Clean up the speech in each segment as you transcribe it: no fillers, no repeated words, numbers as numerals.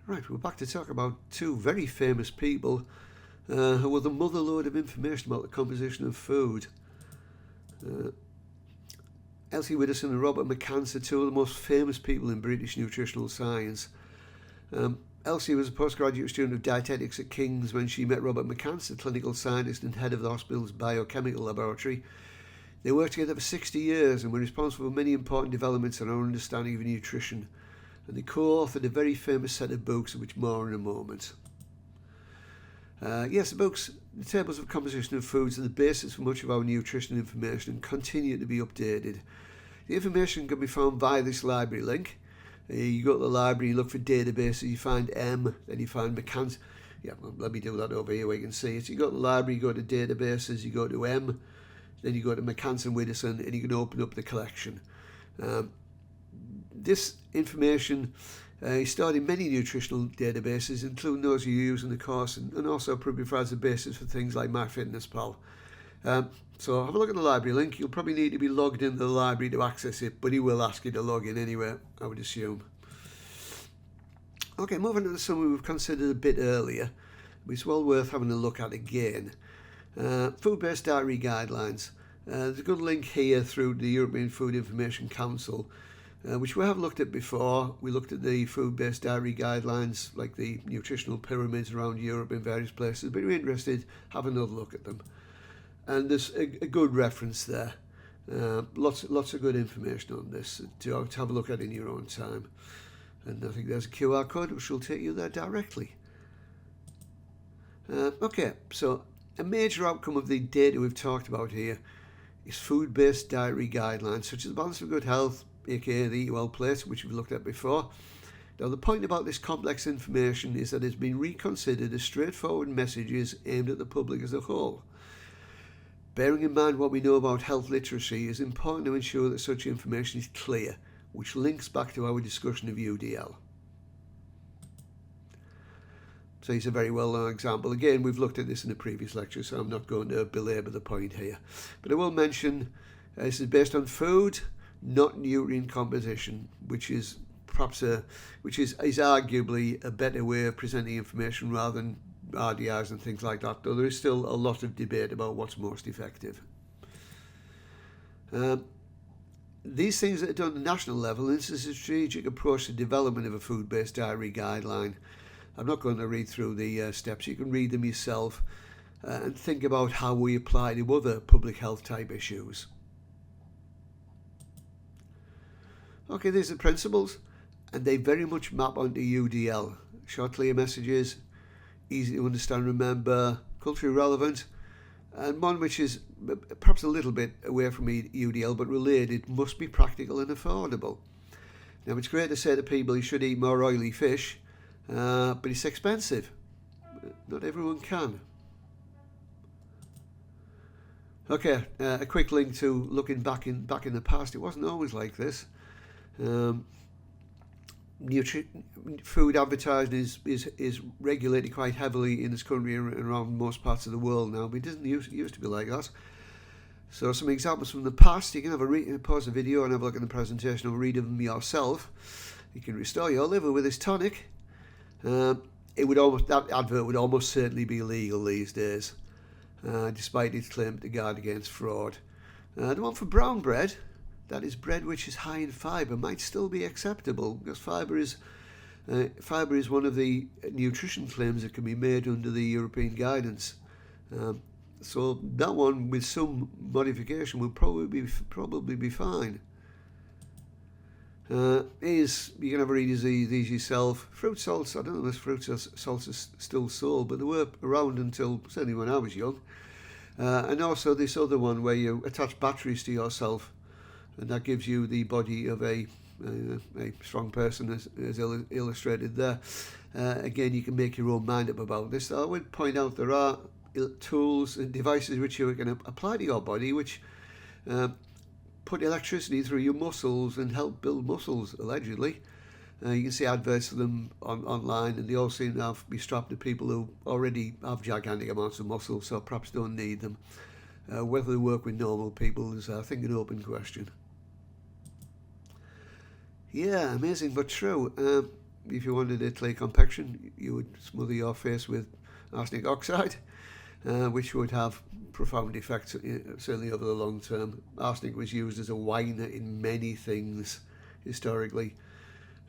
Right, we're back to talk about two very famous people who were the mother lode of information about the composition of food. Elsie Widdowson and Robert McCants are two of the most famous people in British nutritional science. Elsie was a postgraduate student of dietetics at King's when she met Robert McCants, a clinical scientist and head of the hospital's biochemical laboratory. They worked together for 60 years and were responsible for many important developments in our understanding of nutrition. And they co-authored a very famous set of books, of which more in a moment. Yes, the tables of composition of foods are the basis for much of our nutrition information and continue to be updated. The information can be found via this library link. You go to the library, you look for databases, you find M, then you find McCants. Yeah, well, let me do that over here where you can see it. You go to the library, you go to databases, you go to M, then you go to McCants and Widdowson, and you can open up the collection. This information is stored in many nutritional databases, including those you use in the course, and also provides the basis for things like MyFitnessPal. So have a look at the library link. You'll probably need to be logged into the library to access it, but he will ask you to log in anyway, I would assume. Okay, moving on to something we've considered a bit earlier, but it's well worth having a look at again. Food-based dietary guidelines. There's a good link here through the European Food Information Council, which we have looked at before. We looked at the food-based dietary guidelines, like the nutritional pyramids around Europe in various places, but if you're interested, have another look at them. And there's a good reference there. Lots of good information on this to have a look at in your own time. And I think there's a QR code which will take you there directly. Okay, so a major outcome of the data we've talked about here is food-based dietary guidelines, such as the Balance of Good Health, aka the Eat Well Plate, which we've looked at before. Now, the point about this complex information is that it's been reconsidered as straightforward messages aimed at the public as a whole. Bearing in mind what we know about health literacy, it is important to ensure that such information is clear, which links back to our discussion of UDL. So it's a very well-known example. Again, we've looked at this in a previous lecture, so I'm not going to belabor the point here. But I will mention this is based on food, not nutrient composition, which is perhaps arguably a better way of presenting information rather than RDIs and things like that, though there is still a lot of debate about what's most effective. These things that are done at the national level, this is a strategic approach to development of a food-based dietary guideline. I'm not going to read through the steps. You can read them yourself and think about how we apply to other public health type issues. Okay, these are the principles, and they very much map onto UDL. Short, clear messages, easy to understand, remember, culturally relevant, and one which is perhaps a little bit away from UDL but related, must be practical and affordable. Now, it's great to say to people you should eat more oily fish, but it's expensive. Not everyone can. Okay, a quick link to looking back in the past. It wasn't always like this. Food advertising is regulated quite heavily in this country and around most parts of the world now, but it didn't used to be like that. So some examples from the past. You can have pause the video and have a look at the presentation or read them yourself. You can restore your liver with this tonic. That advert would almost certainly be illegal these days, despite its claim to guard against fraud. The one for brown bread, that is bread which is high in fibre, might still be acceptable because fibre is one of the nutrition claims that can be made under the European guidance. So that one, with some modification, will probably be fine. You can have a read these yourself. Fruit salts, I don't know if fruit salts are still sold, but they were around until certainly when I was young. And also this other one where you attach batteries to yourself, and that gives you the body of a strong person, as illustrated there. Again, you can make your own mind up about this. I would point out there are tools and devices which you can apply to your body, which put electricity through your muscles and help build muscles, allegedly. You can see adverts for them online, and they all seem to be strapped to people who already have gigantic amounts of muscle, so perhaps don't need them. Whether they work with normal people is, I think, an open question. Yeah, amazing but true. if you wanted a clay compaction, you would smother your face with arsenic oxide, which would have profound effects, certainly over the long term. Arsenic was used as a whitener in many things historically.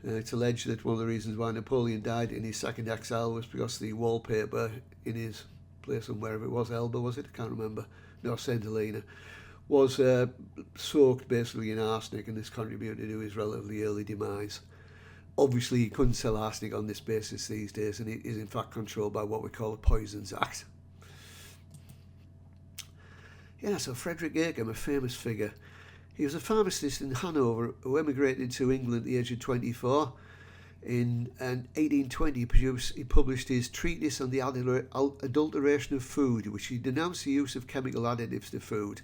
It's alleged that one of the reasons why Napoleon died in his second exile was because the wallpaper in his place, and wherever it was, Elba was it? I can't remember. No, St. Helena, was soaked basically in arsenic, and this contributed to his relatively early demise. Obviously, he couldn't sell arsenic on this basis these days, and it is in fact controlled by what we call the Poisons Act. Yeah, so Frederick Yeage, a famous figure. He was a pharmacist in Hanover who emigrated to England at the age of 24. In 1820, he published his treatise on the adulteration of food, which he denounced the use of chemical additives to food.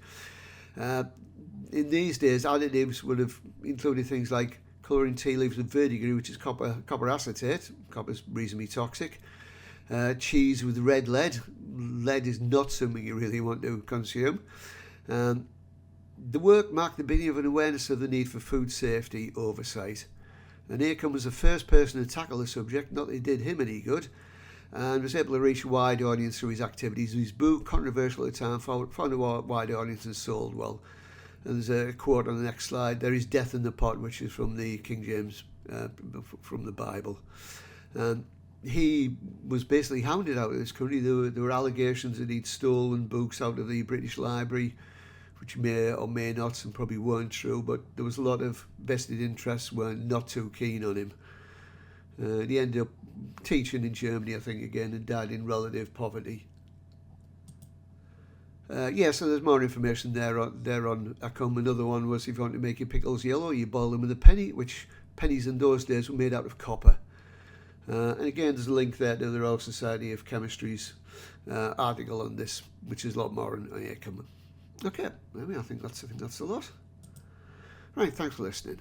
In these days, additives would have included things like colouring tea leaves with verdigris, which is copper acetate. Copper is reasonably toxic. Cheese with red lead. Lead is not something you really want to consume. The work marked the beginning of an awareness of the need for food safety oversight. And Yeage was the first person to tackle the subject, not that it did him any good, and was able to reach a wide audience through his activities. His book, controversial at the time, found a wide audience and sold well. And there's a quote on the next slide: "There is death in the pot," which is from the King James, from the Bible. He was basically hounded out of this country. There were allegations that he'd stolen books out of the British Library, which may or may not, and probably weren't true, but there was a lot of vested interests were not too keen on him. He ended up teaching in Germany, I think, again, and died in relative poverty. So there's more information there on Acum. Another one was, if you want to make your pickles yellow, you boil them with a penny, which pennies in those days were made out of copper. And again, there's a link there to the Royal Society of Chemistry's article on this, which is a lot more on Acum. Okay, I think that's a lot. Right, thanks for listening.